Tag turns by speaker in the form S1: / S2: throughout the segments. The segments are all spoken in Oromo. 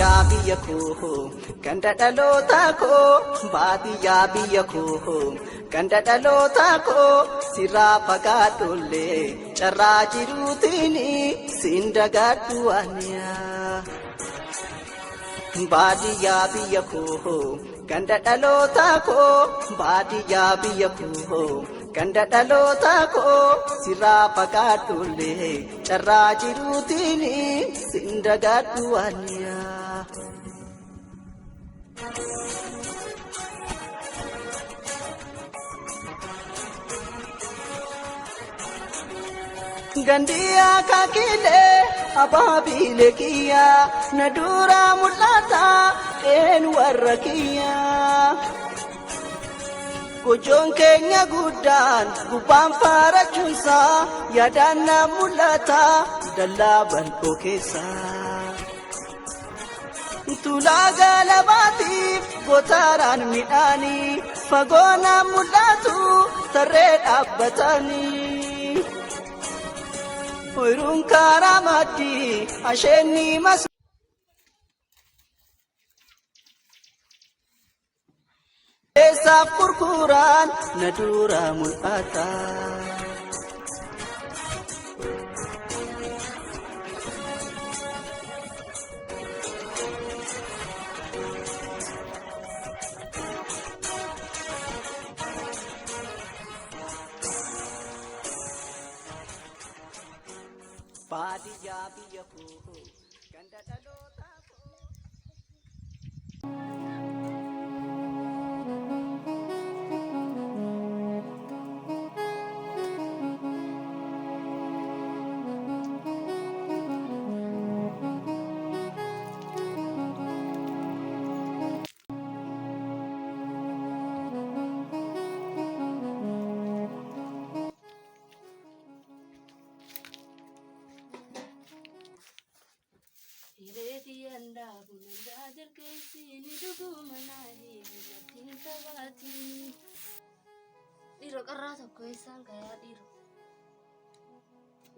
S1: baadiyyaa biyya koo ganda dhaloota koo baadiyyaa biyya koo ganda dhaloota koo sirraa fagaadhollee carraa jiruutiin siin dagadhu aniyaa. Baadiyyaa biyya koo ganda dhaloota koo baadiyyaa biyya koo ganda dhaloota koo sirraa fagaadhollee carraa jiruutiin siin dagadhu aniyaa. Gandiya kakile ababile kiya nadura mulata en warrakiya Gojoon keenya guddaan gubbaan faarachuunsa yaadana mulata dallaa bal'oo keessa Tulaa galabaatiif gootaraan midhaanii fagoona mul'atu tarree dhaabbatanii Oyrun karamati asheni mas Esa kurkuran nadura mulata Baadiyyaa biyya koo ganda dhaloota koo.
S2: Diro qarrata ko isaan kaya diro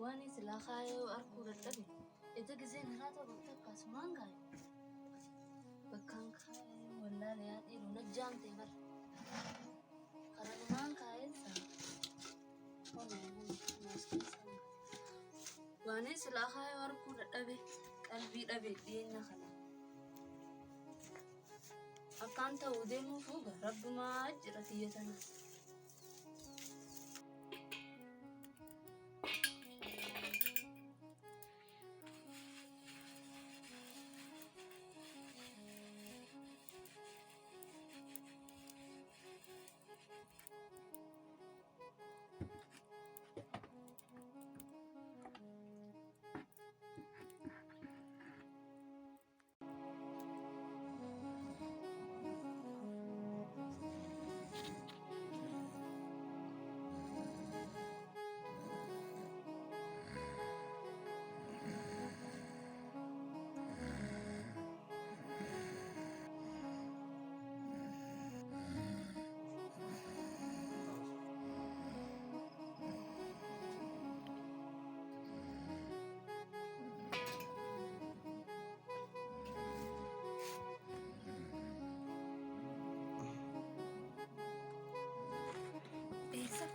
S2: wani sila khayo arku dadhabe ita giseen harata bakka kasumaan gaay bakkan khayo wallahi ya diro najjaamte bar karamaan kaaysa wani sila khayo arku dadhabe qalbi dhabe dhiyeenya kana akkaan ta'uu deemuu fuuga rabbumaa jira tiyyatana.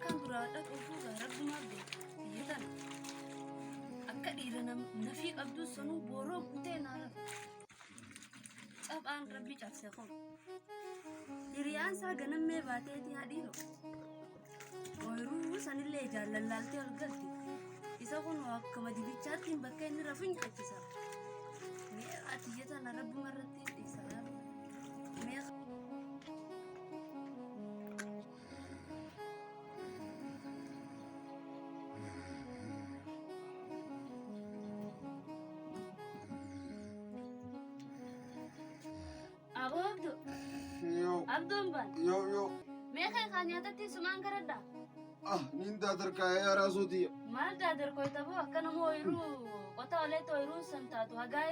S2: Kan berada kufu garab mabde, iya kan? Akka diranam nafi abdu sanu boro kute naraf. Abang Rabbi cakse kon. Dirian sa ganam me bate ti hadiro. Oiru sanille jalallalte algalti. Isa kon wakka madibichatin bakka inni rafin attisa. Me atiyata na rabbi marratti isa. Me Abdul ban.
S3: Yo.
S2: Meeqa kanyatatti sumaan garadda.
S3: Ninda terkaya ya rasudi.
S2: Maal daadar ko itabo akkana moo oyiruu qota oleetti oyiruu santaatu hagaa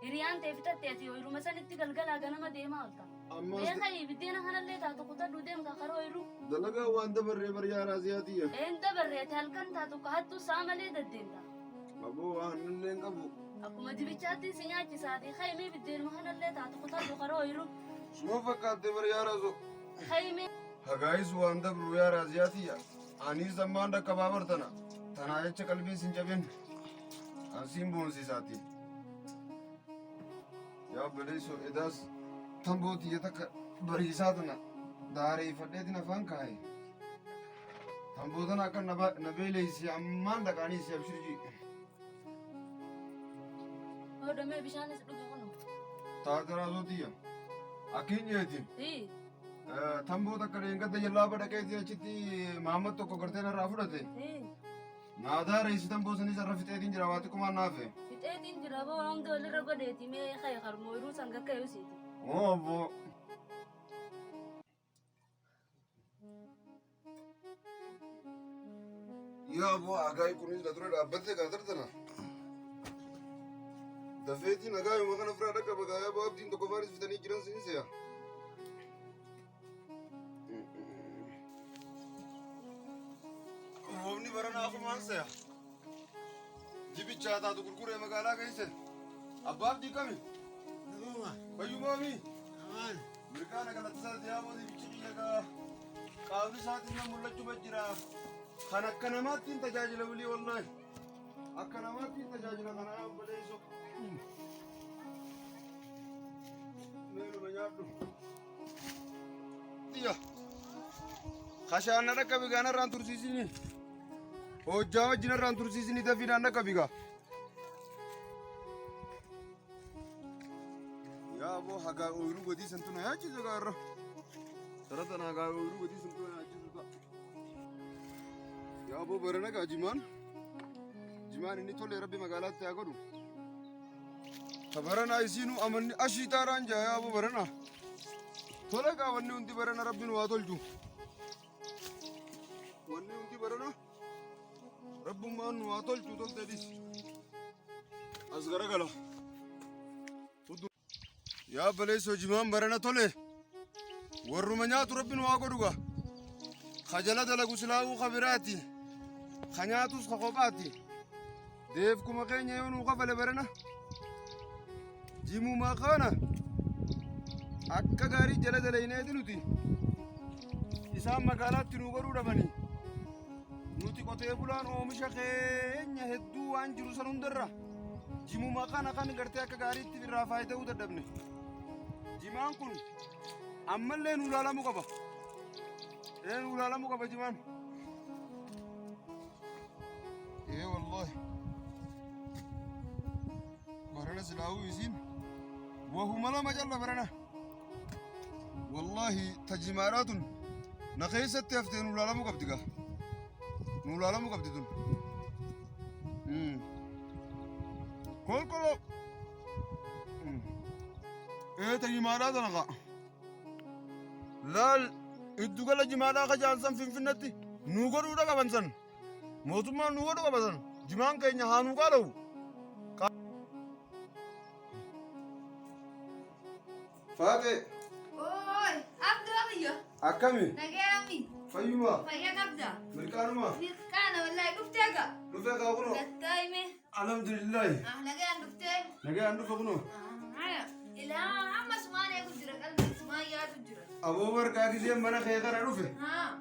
S2: hiriyaan teefitatte ati oyiruu masanitti galgala ganama deemaa olta. Meeqa ibiddeena kanallee taatu kutadhu deem kakara oyiruu.
S3: Dalagaa waan dabarree bariyaa raasiyaatii.
S2: Een dabarree halkan taatu kahattu saa malee deddeemta.
S3: Aboo waan illee hin qabu.
S2: Akkuma dibichaatti si nyaachisaati. Haymee biddeenuma kanallee taatu kutaa karoo jiru.
S3: Suma fakkaattee bari yaa raasoo.
S2: Haymee.
S3: Hagaayis waan dabru yaa raasiyaatiyya. Ani zammaan dakka baabartana. Tanaa jecha qalbii sin jabin. Asiin boonsisaati. Yaa baleessoo edaas tambootiyya takka bariisaa tana. Daareeffadheetiin afaan kaa'e. Tambootan akka na beeleysi ammaan dhaqanii si abshirji.
S2: Hodhamee bishaanis dhuge kunu.
S3: Taata raasootiya. Akkiin jeetiin.
S2: Ii.
S3: Tamboota akka leengadda jallaaba dhaqeetii achitti Mahamad tokko gartee narraa fudhate. Naadaa reessi tamboo sanis irra fixeetiin jira waa xiqqoomaan naafe.
S2: Fixeetiin jira boo hunda walirra godheeti mee ka'e harmoo iruu san gakka yuusiiti.
S3: Obbo. Yaa boo agaay kunis na dura dhaabbattee gaatartana. Dafeetiin agaayuma kana firaa dhaqa bagaayaa boo abdiin tokko faanis fitanii jiran sinseya. Roobni barana afumaan seya. Dibichaa taatu gurguree magaalaa keessa. Abbaa abdii kami? Fayyumaami? Mirkaana kanatti isaati yaa boo dibichi biyya kaa. Qaamni isaatiin na mul'achuma jira. Kan akka namaattiin tajaajila bulii wallaahi. Akka namaattiin tajaajila kanaa obboleessoo. Meeluma nyaadhu. Xiyya. Kashaanna dhaqqa bigaan irraan tursiisini. Hojjaa wajjin irraan tursiisini dafiidhaan dhaqqa bigaa. Yaa boo hagaa ooyiruu godii santu na yaachisu gaarra. Sarata na hagaa ooyiruu godii santu na yaachisu ta'a. Yaa boo barana gaa jimaan. Jimaan inni tolee rabbi magaalaatti haa godhu. Ta barana isiinuu amanni ashii taaraan jaa yaa boo barana. Tole gaa wanni hundi barana rabbiin waa tolchu. Wanni hundi barana rabbummaan waa tolchu tolteedhis. As garagala. Yaa baleessoo jimaan barana tole. Warruma nyaatu rabbiin waa godhuga. Kajala dalagu silaawuu kabiraati. Kanyaatus kakophaati. Deef kuma keenya yoo nuu kafale barana. Jimumaa kana akka gaarii jala dalayneeti nuti. Isaan magaalaatti nuu godhuu dhabanii. Nuti qotee bulaan oomisha keenya hedduu waan jiru san hundarra. Jimumaa kana kan gartee akka gaariitti irraa faayida'uu dadhabne. Jimaan kun ammallee nuu ilaalamuu qaba. Nuu ilaalamuu qaba jimaan. والله برنا سلاو يزين وهو ملا مجال برنا والله تجمارات نخيسة تفتن ولا لم قبضك ولا لم قبضتون كل ايه تجمارات نقا لا الدجال جمارات خجالسن في النتي نوغر ولا كبنسن موتما نوغر كبنسن جمان كينيا هانو قالوا فاتي
S4: اوي عبد الله
S3: أكمل
S4: نجامي
S3: فيما
S4: فيا نبدا
S3: مركانما
S4: مركانه والله دفتاقه
S3: رفيقا أبنو
S4: قتايمه
S3: الحمد لله
S4: لقيان دفتاي
S3: نجي عندك أبنو
S4: لا عم اسمعني يقول جرى قلبي اسمعي يا تجرى
S3: أبو بركة جزء منا خيخنا رفي
S4: ها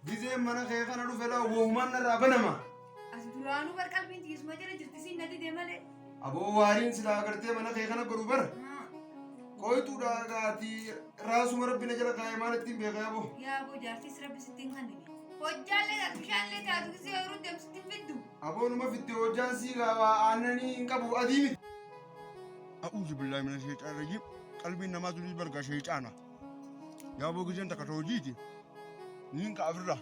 S3: جزء منا خيخنا رفي لا وهمان رابنا ما
S4: اسدرانو بر قلبي انت اسمعي جرى جرتسي ندي دمله
S3: أبو وارين سلا کرتے منا خيخنا بروبر کوئی تو راغاتي راس مربنا جلا قائمان الدين بيغا أبو
S4: يا ابو جارتي سرب 60 خنني وجالي تشان لي تادو كسي اورو دم 60 فيدو
S3: أبو نما في التوجان سيغا وانني انكبو أديمي أعوذ بالله من الشيطان الرجيم قلبي نما تريد بركة شيطانا يا أبو كجن تكتوجيتي نين كافرة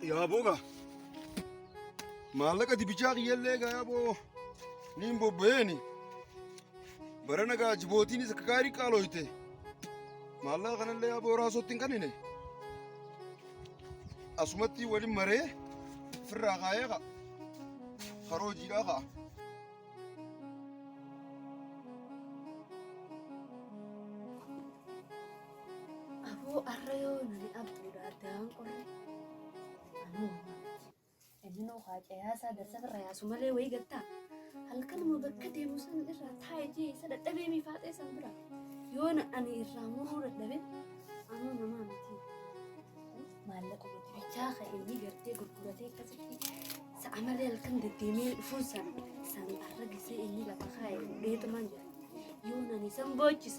S3: يا أبوغا مالك دي بيجاك يلقى يا أبو نين بوبيني برنا جبوتيني سكاري كالويته مالك أنا اللي أبو راسو تنكنيني أسمتي ولي مري في الرغاية خروجي لها
S2: Abu arrayo nani abduda dan qorre anu inno khajaya sa da sabra ya sumale way gatta halkan mo bakkade musan irra taaji sada dabe mi faate sambra yona ani irra murura dabe anu nama mati malako bicha khayni garte gurgurate kasati sa amale halkan dedeme fusan san arragise inni la khay deeto manja yona ni sambochis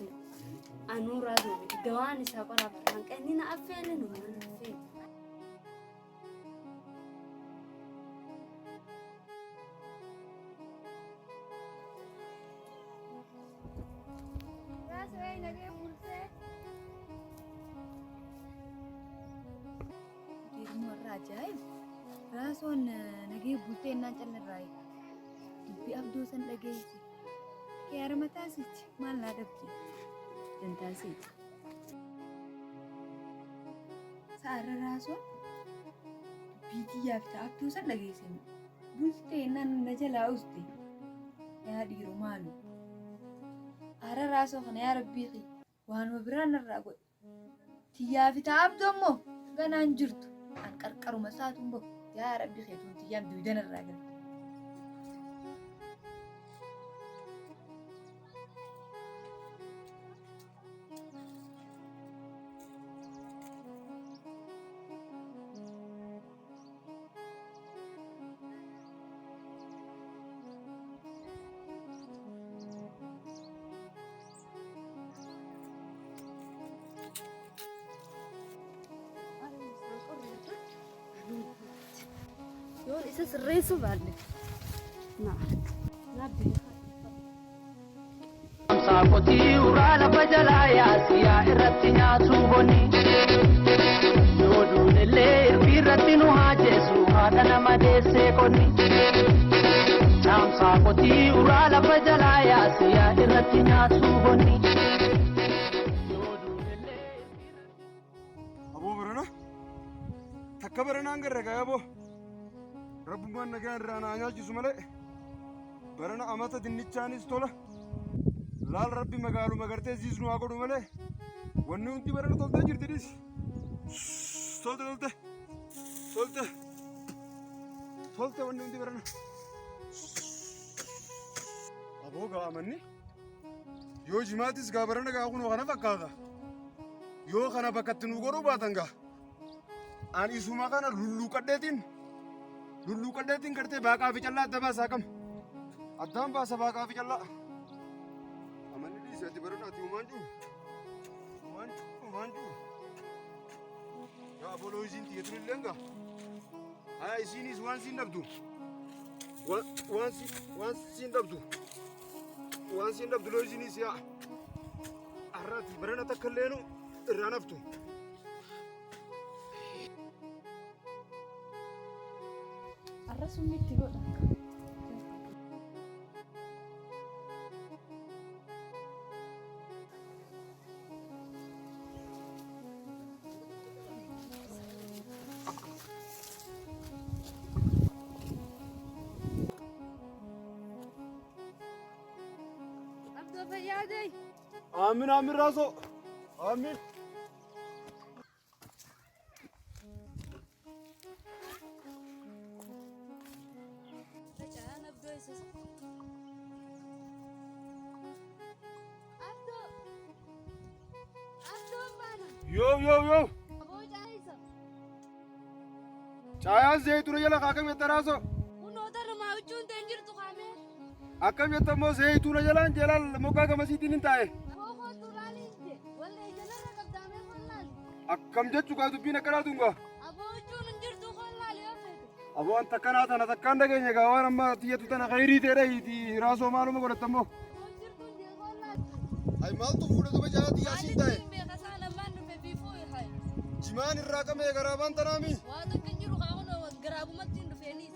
S2: anu rado dawani sa qara kan kanina afele no afele
S4: ajaib rason nage bulte na chal rai bi abdu san lage ke yar mata sich mal la dabti dan tasi sara rason bi ya ta abdu san lage sen bulte nan na jala usti ya diru malu ara raso khana ya rabbi wan mabran rago tiya fita abdu mo ganan jirtu an karkaru masatun bo ya rabbi khaitun tiyam bidan ragal
S2: يقول إساس الرئيس وبعدين نعم نبي
S1: ساقطي ورالا بجلا يا سيا إرتنا توبني يودون الليل في رتنو هاجسو هذا نما ديسيكوني نعم ساقطي ورالا بجلا يا سيا إرتنا توبني
S3: أبو برنا تكبرنا نقرأ يا أبو ربما نجار رانا ناجي سمله برنا أماتة النيتشانيس تولا لال ربي مقالو مقرتة زيزنو أقولو مله وننتي برنا تولتا جرتيس تولتا وننتي برنا أبو قامني يو جماعتيس قابرنا قاقونو خنا فكادا يو خنا بكتنو قرو باتنغا أن إسوما خنا لولو كدتين lullu qaddeetiin gartee baaqaa fi callaa adda baasaa kam addaan baasa baaqaa fi callaa amanni dhiiseeti baranaati umaanjuu yaa boloo isiin tiyyatun illee nga haa isiinis waan siin dhabdu waan siin dhabdu loo isiinis yaa arraati barana takka illeenu irraan haftu
S2: الرسم متي قولك
S4: abdu fayadai
S3: آمين آمين راسو آمين يو Cahayaan zayituun jala akkam jetta raasoo?
S2: Kunoota namaa huccuun ta'e jirtu kaamee.
S3: Akkam jetta immoo zayituun jalaan jalaan mogaa gamasiitiin hin taa'e.
S2: Kookoo turaanis je wallee jalarra qabdaamee kollaali.
S3: Akkam jechuu kaa dubbiin akkanaatu nga?
S2: Aboo huccuun hin jirtu kollaali yoo feetu.
S3: Aboo an takkanaa tana takkaan dhageenya gaa waan amma tiyyatu tana khayrii ta'edha hiiti raasoo maaluma godhatta immoo?
S2: Aboo jirtuun je kollaali.
S3: Ay maaltu fuudhatuma jala xiyyaasiin taa'e?
S2: Maaliif beeka saa lamaan dhufe biifuu hayi.
S3: Jimaan irraa qabee garaabaan tanaami?
S2: Waa tokko hin jiru kaa'uun garaabumatti hin dhufeenis.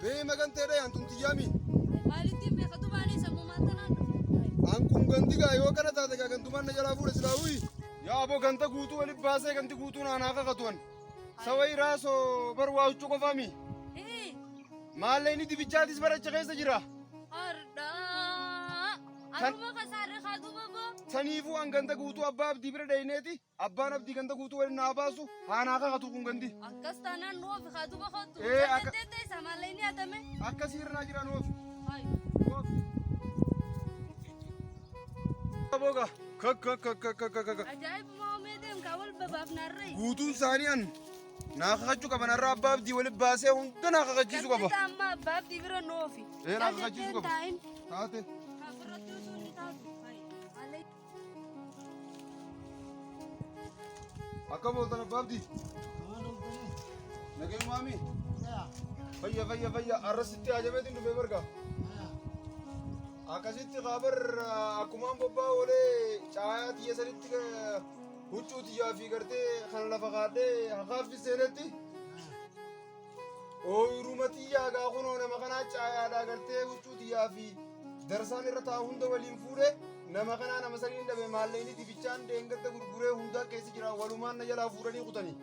S3: Bee maganteedha yaantun xiyyaami?
S2: Maalittiin beeka tubaanii sammumaan tanaan dhufe.
S3: An kun ganti gaa yoo kana taate gaa gantumaan na jalaa fuudhe silaawuyi. Yaa aboo ganta guutuu walitti baasee ganti guutuu naanaa kakatuan. Sawayii raasoo bar waa huccuu qofaami. Maallee inni dibichaatis baracha keessa jira.
S2: Ardaa Aruma kasarre khadu babo.
S3: Saniifuu an ganda guutuu abbaa abdii bira dhayneeti. Abbaan abdii ganda guutuu waliin naa baasu haanaa kakatu kun gandi.
S2: Akkas taanaan nuuf khadu bakotu.
S3: Akka
S2: Tete samalee ni atame.
S3: akkasii irraa jira nuuf.
S2: Hai.
S3: Boga kak.
S2: Ajaa'ib moomee deem kaawal babaaf narree.
S3: Guutuun isaanii an naa kakachuu qaban irraa abbaa abdii waliin baasee hunda naa kakachiisu qaba.
S2: Kan amma abbaaf dibira noofi.
S3: Naa kakachiisu qaba. Taate.
S2: Kabiratu suni taatu. Hai. Alee.
S3: Akka booltan abbaa abdii. Nageen maami. Fayya arrasitti ajabeetiin dhufee barga. Akkasitti qabar akkumaan bobbaa olee caayaa xiyya sanitti huccuu xiyyaa fi gartee kan lafa kaadhee hakaaffi seenetti. Ooyiruma xiyyaa gaa kunoo nama kanaa caayaadhaa gartee huccuu xiyyaa fi darsaan irra taa'u hunda waliin fuudhee nama kanaa nama saniin dhabe maalleeni dibichaan deengadda gurguree hundaa keessa jira walumaan na jalaa fuudhanii kutanii.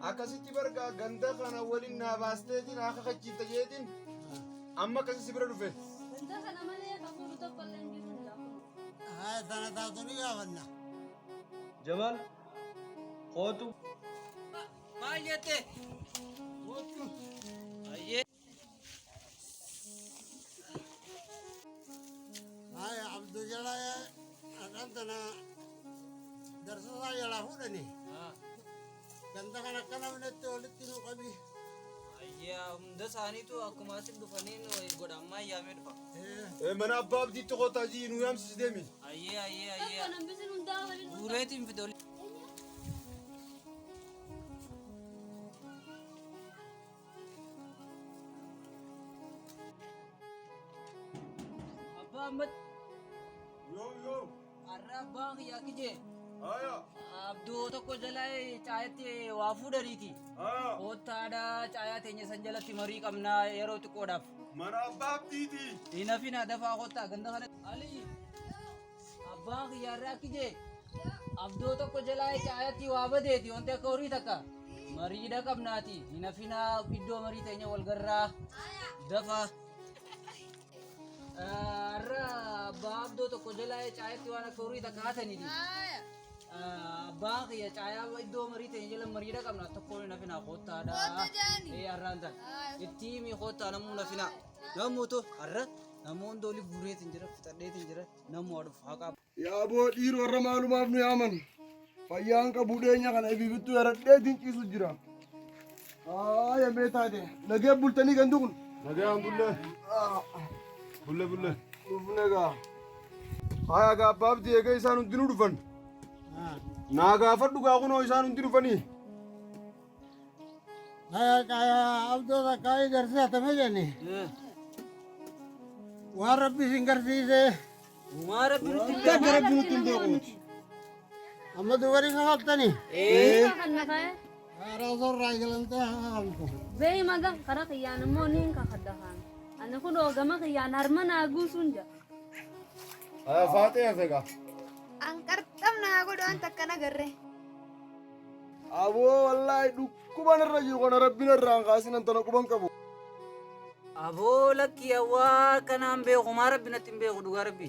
S3: Akkasitti barga ganda kana waliin naa baasteetiin haa kakachiifta jeetiin amma akkasii bira dhufe.
S2: Ganda kana malee kafuudhu tokko illee hin jiru jaafu.
S5: Sana taatu ni gaafanna.
S6: Jamal, kootu.
S5: Maal jette? Kootu. Ayyee. Haya Abduu jalaa adhaan tana darsasaa jalaa fuudhani. Ganda kana akka namnetti walitti nu qabi.
S6: Ayyee hunda isaaniitu akkuma asin dhufaniin godhammaa yaamee dhufa.
S3: Mana abbaa abdiitti qotaa jii nu yaamsisi deemi.
S6: Ayyee.
S2: Tokko nambisin hundaa waliin dhufa.
S6: Guureetiin fide oli. Abbaa Ahmad.
S3: Yoo.
S6: Har'a abbaan kiyyaa kijee.
S3: Haya.
S6: Abduu tokko jalaa caayaatti waa fuudhaniiti.
S3: Haya.
S6: Koottaadhaa caayaa teenya san jalatti marii qabnaa yeroo xiqqoodhaaf.
S3: Mana abbaa abdiiti.
S6: Hinafina dafaa kottaa ganda kana. Ali. Abbaan kiyyaarraa kijee. Abduu tokko jalaa caayatti waa badeeti wanti akka horii takka. Mariidha qabnaati. Hinafina iddoo marii teenya wal garraa. Dafaa. Har'a abbaa abduu tokko jalaa caayatti waan akka horii takka haataniiti. Abbaan kiyya caayaa iddoo marii teenya jala mariidha qabna tokko hinafina kottaadha. Har'aan tan. Itti himi kottaa namuu nafina. Namuutu har'a namoonni olii guureetiin jira fixadheetiin jira namuu dhufu haqaa.
S3: Yaa boo dhiiroo warra maalumaaf nu yaaman. Fayyaan qabu dheenya kana ibibittuu yaradheetiin ciisu jira. Haya mee taate nagee bultanii gandu kun. Nagee an bulle. Dhufne gaa. Haya gaa abbaa abdii eega isaan hundinuu dhufan. Naa gaafadhu gaa kunoo isaan hundi dhufanii.
S5: Haya Abduu takkaa garsiisatame jenni. Waan Rabbi isin garsiise.
S6: Uumaa rabbi nutti hin
S3: Akka rabbi nutti hin beekuuti.
S5: Amma dubarii kakaaltani.
S2: Kan naqee.
S5: Haaraa sorraa galantee kakaaltu.
S2: Bee maga kara kiyyaan immoo niin kakaddakaan. Ani kun oogama kiyyaan harma naa guusuun jira.
S3: Haya faatee hafe gaa.
S4: An qarxamna haa godhu an takka nagarre.
S3: Aboo wallaahi dhukkuban irra jiru kana rabbiin irraa hin kaasin antana quban qabu.
S6: aboo lakki awwaa kanaan beeku maa rabbi natti hin beeku dhugaa rabbi.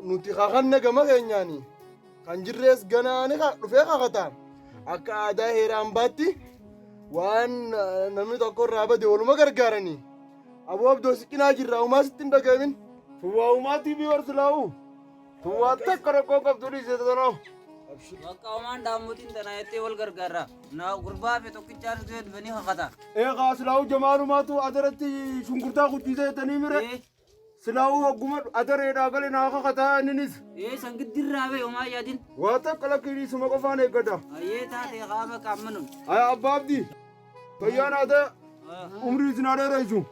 S3: Nuti kakanne gama keenyaani kan jirrees ganaani dhufee kakataa akka aadaa heeraan baatti waan namni tokko irraa bade waluma gargaaranii. Aboo abdoo siqinaa jirra umaa sitti hin dhagamin. Tuwwaa umaatii fi warsilaa'u. Tuwwaa takka rakkoo qabdu dhiisee tanoo.
S6: Bakka homaan daammotiin tanaa jettee wal gargaarra. Naa gurbaa fi tokkichaan dhufee dhufanii kakata.
S3: Eegaa silaa'u jamaanumaatu adaratti shunkurtaa kuchisiisee jettanii mire. Silaa'u hogguma adareedhaa galee naa kakataa inninis.
S6: Sangiddirraa bee homaa yaadin.
S3: Waa takka lakkii suma qofaan eeggata.
S6: Ayyee taate qaama qaammanuun.
S3: Aya abbaa abdii. Fayyaan aadaa umrii isin aadaa reessu.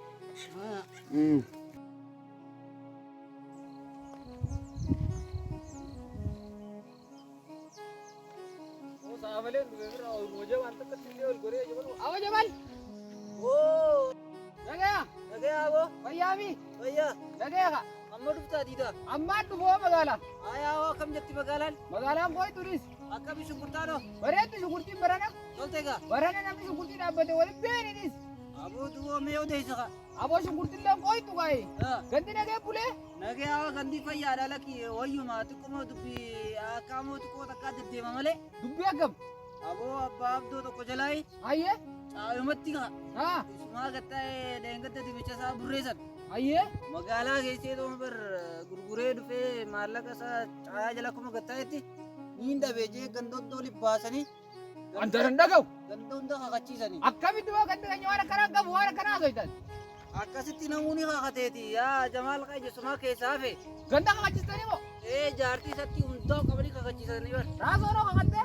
S5: Awo Jamal.
S6: Oo.
S5: Nagaya.
S6: Nagaya aboo.
S5: Fayyaami.
S6: Fayyaa.
S5: Nagaya ka.
S6: Amma dhuftaa diida.
S5: Ammaan dhufoo magaala.
S6: Ayaa hoo akkam jetti magaalaan?
S5: Magaalaan koo turis.
S6: Akkami shunkurtaanoo?
S5: Bareedu shunkurtiin barana.
S6: Tolte egaa.
S5: Barana namni shunkurtii dhaabbate waliin beeninis.
S6: Aboo duwwaa mee odeessa ka? Abo shungurtillee qoytu gaa'e. Gandi nagee bulee. Nagee hawa gandi fayyaadha lakki wayyuma xiqquma dubbii akkaamoo xiqqoo takkaa deddeema malee. Dubbii akkam? Aboo abbaa abdoo tokko jalaayi. Ayyee. Caayumatti gaa. Haa. Isumaa gattaa'ee deengadda dibicha isaa burreessan. Ayyee. Magaalaa keessee tooma bar gurguree dhufee maallaqa isaa caayaa jala akkuma gattaa'etti niin dhabee jee gandoota oli baasanii. Wanta hin dhaga'u. Gandoota kakachiisanii. Akkamitti waa ganda keenya waan akkanaa qabu waan akkanaa soitan. Akkasitti namoonni kakateeti yaa Jamaal Qajesumaa keessaa hafe. Ganda kakachistanii moo? Jaartii isatti hundaa qabanii kakachiisanii bar. Raasoo noo kakattee?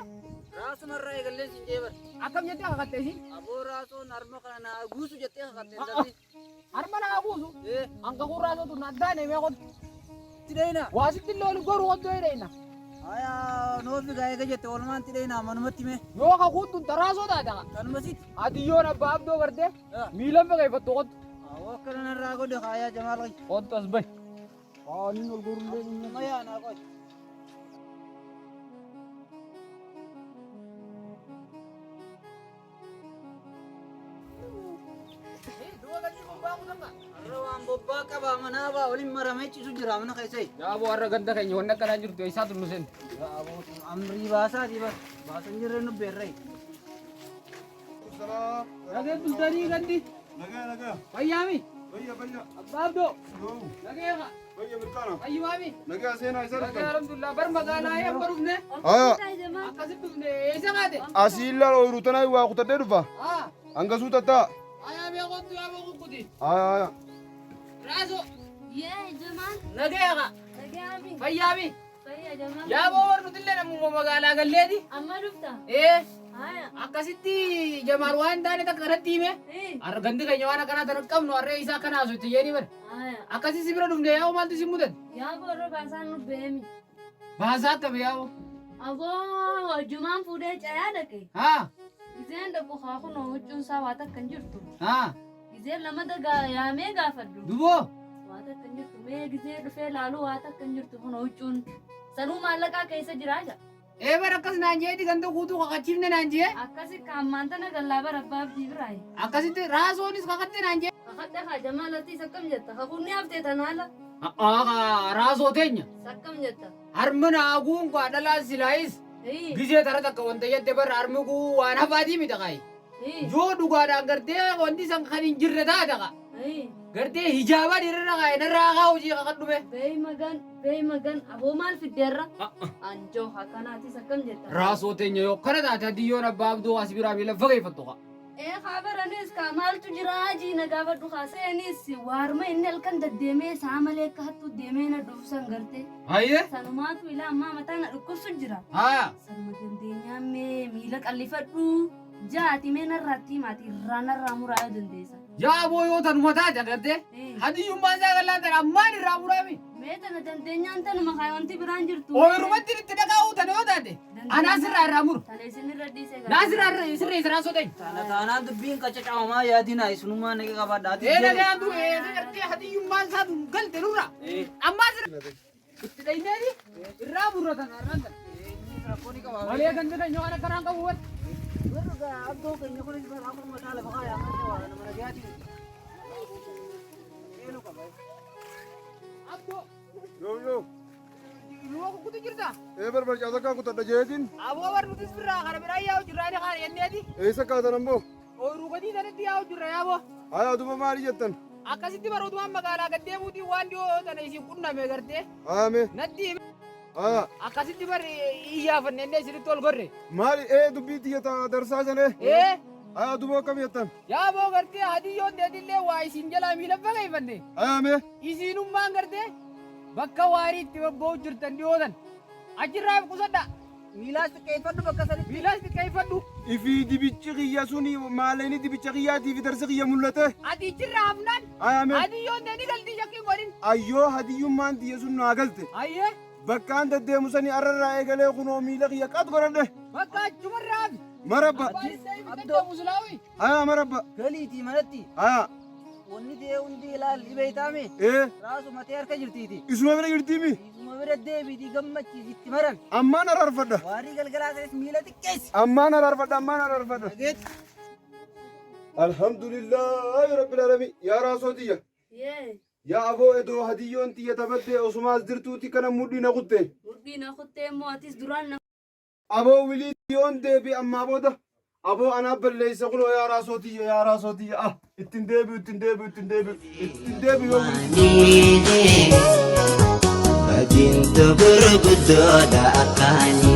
S6: Raasuun har'a eegalleen siin jee bar. Akkam jettee kakattee isin? Aboo raasuun harma kana naa guusu jettee kakattee intalli. Harma naa guusu? Hanga kun raasootu naddaan himee qotu. Itti dheeyna? Waasitti illee oli goru qotu dheeyna. Ayaa noofi gaa'eega jette walumaan itti dheeyna manumatti mee? Yoo kakuuttun taraasoo taata. Kanumasitti? Adiyyoon abbaa abdoo gartee miilan fageeffattu qotu. Akkana narraa godhe kaayaa Jamaal Qaje. Qottu as bahi. Qaaniin ol gorullee inni mayaa naa qote. Har'a waan bobbaa qabaa manaa baa waliin maramee ciisu jira mana keessee. Yaaboo har'a ganda keenya wanni akkanaa jirtu eessaa tullu sen. Yaaboo amrii baasaati bar baasan jirre nu beerree. Nagee bultanii gandi. Nagaa. Fayyaami. Fayya. Abbaa abdoo. Nageeqa.
S3: Fayya mirkaana.
S6: Fayyumaami.
S3: Nagaa seenaa isa
S6: Nagaa alhamdulillah bar magaalaa hin barufne. Akkasitti dhufne eessa baate?
S3: Asiillaan ooyiruu tanaa waa kutadhee dhufa. Hangasuu tattaa.
S6: Ayaa beekotu yaa beekuti.
S3: Aya.
S6: Raaso.
S2: Yee Jamaal.
S6: Nageeqa.
S2: Nagaami.
S6: Fayyaami.
S2: Fayya Jamaal.
S6: Yaa boo warnutillee namummaa magaalaa galleeti.
S2: Amma dhufta. Haya.
S6: Akkasitti Jamaal waan taane takka kanatti hime. Har'a gandi keenya waan akkanaa tan qabnu harree isaa kanaa sotti jedhanii bara.
S2: Haya.
S6: Akkasii si bira dhufne yaa'u maaltu si mudate?
S2: Yaa booroo baasaan nu beemi.
S6: Baasaa akkami yaa'u?
S2: Aboo Jumaan fuudhee cayaa dhaqe.
S6: Haa.
S2: Gizeen dhaqu haa kunoo huccuun isaa waa takka hin jirtu.
S6: Haa.
S2: Gizeen lama dagaa yaamee gaafadhu.
S6: Duboo.
S2: Waa takka hin jirtu. Mee gizee dhufee laaluu waa takka hin jirtu kunoo huccuun. Sanuu maallaqaa keessa jiraa jira.
S6: Bara akkas naan jeeti ganda guutuu kakachiifne naan jee.
S2: Akkasi kaammaan tana gallaa bara abbaa abdii biraayi.
S6: Akkasitti raasoonis kakatte naan jee.
S2: Kakadha kaa Jamaalatti sakkam jetta. Kakunni haftee tanaala.
S6: Raasoo teenya.
S2: Sakkam jetta.
S6: Harmina haguun koo dhalaa silaayis. Gizee tara takka wanta jette bara harmi kuu waan hafaatii miti qaayi. Yoo dhugaadhaan gartee wanti san kan hin jirre taata qa. Gartee hijaabaa dhiirra qaayi narraa kaa hojii kakadhume.
S2: Beey magan aboo maal fiddeerra? Anjoo akkanaati sakkam jetta.
S6: Raasoo teenya yoo kana taate adiyyoon abbaa abduu as biraa miila fageeffattu qa.
S2: Kabaranis ka maaltu jira ajii na gaafadhu kaaseenis waarma inni halkan deddeemee isaa malee akka hattuu deemee na dhufusan gartee.
S6: Hayyee.
S2: Sanumaatu ilaa ammaa mataa na dhukkubsu jira.
S6: Haa.
S2: Sanuma dandeenyaa mee miila qallifadhu jaati mee narraatti maatii irraa narraa muraa dandeessa.
S6: Yaa boo yoo tanuma taate agartee hadiyyummaa isaa gallaan tan ammaan irraa muraami.
S2: Mee tana dandeenyaan tanuma kaa wanti biraan jirtu.
S6: Ooyirumatti itti dhagaa'uu tana yoo taate anaa sirraa irraa muru.
S2: Tana isinirra dhiisee
S6: gara. Naa sirraa sirree isaa soteኝ.
S7: Tana taanaan dubbiin qacacaamamaa yaadina isunummaa naqee qabaadhaa.
S6: Nagaan tuu gartee hadiyyummaan isaa tun galte nurra. Ammaa sirra itti dhayneeti irraa murra tana irraan tana. Malee kan jedhan yoo ana karaan qabu wal.
S7: Warra abdoo keenya kunis bara afur mataa lafa qaayaa malee waa nama nagaatii. Eenu qaba.
S6: Abdoo.
S3: Yoo.
S6: Yoo kukutu jirta.
S3: Barbaachaa takkaa kutadha jeetiin.
S6: Aboo warri nutis biraa kana biraa yaa'u jirraa ni kaan yenneeti.
S3: Eessa kaatan ammoo?
S6: Ooyiruu gadii sanatti yaa'u jirra yaaboo.
S3: Haa duuba maali jettan?
S6: Akkasitti baruutumaan magaalaa gaddeemuutiin waan dhiyoo tana isin qunname gartee.
S3: Haame.
S6: Natti
S3: Haa.
S6: akkasitti bari iyyaafannee illee isinitti ol gorre.
S3: Maali dubbii tiyyata darsaa sanee? Haa duuba akkam jettan?
S6: Yaaboo gartee hadiyyoon deetillee waa isin jalaa miila fageeffanne.
S3: Haame.
S6: Isinummaan gartee bakka waarii itti bobba'u jirtan dhiyootan achirraa qusadha.
S7: Miilaas xiqqeeffadhu bakka sanitti.
S6: Miilaas xiqqeeffadhu.
S3: Ifi dibichi kiyya suni maaleeni dibicha kiyyaatii fi darsa kiyya mul'ate.
S6: Ati ichirraa hafnaan.
S3: Haame.
S6: Hadiyyoon deetii galtii shakkiin godhin.
S3: Ayyoo hadiyyummaan tiyya sun naa galte.
S6: Ayyee.
S3: Bakkaan deddeemu sanii arrarraa eegalee kunoo miila kiyya qaatu godhadhe.
S6: Bakka achumarraa hafi.
S3: Marabba.
S6: Abdoo musulaawi.
S3: Haa marabba.
S7: Galiitii manatti.
S3: Haa.
S7: Wanni ta'e hundi ilaalli beeytaame. Raasu matee harka jirtiiti.
S3: Isuma bira jirtiimi.
S7: Isuma bira deebiitii gammachiisitti maran.
S3: Ammaan araarfadha.
S7: Waarii galgalaa sanis miila xiqqeessi.
S3: Ammaan araarfadha ammaan araarfadha. alhamdulillah rabbil alamin ya rasotiya
S2: Yee.
S3: ya abo edo hadiyon tiya tabadde osumaz dirtuti kana mudina kutte
S2: Murdiina kuttee immoo atis duraan na
S3: abo wili yon debi amma boda abo ana balleysa qulo ya rasotiya ah ittin debi yo
S8: Bajinto berguddoda akani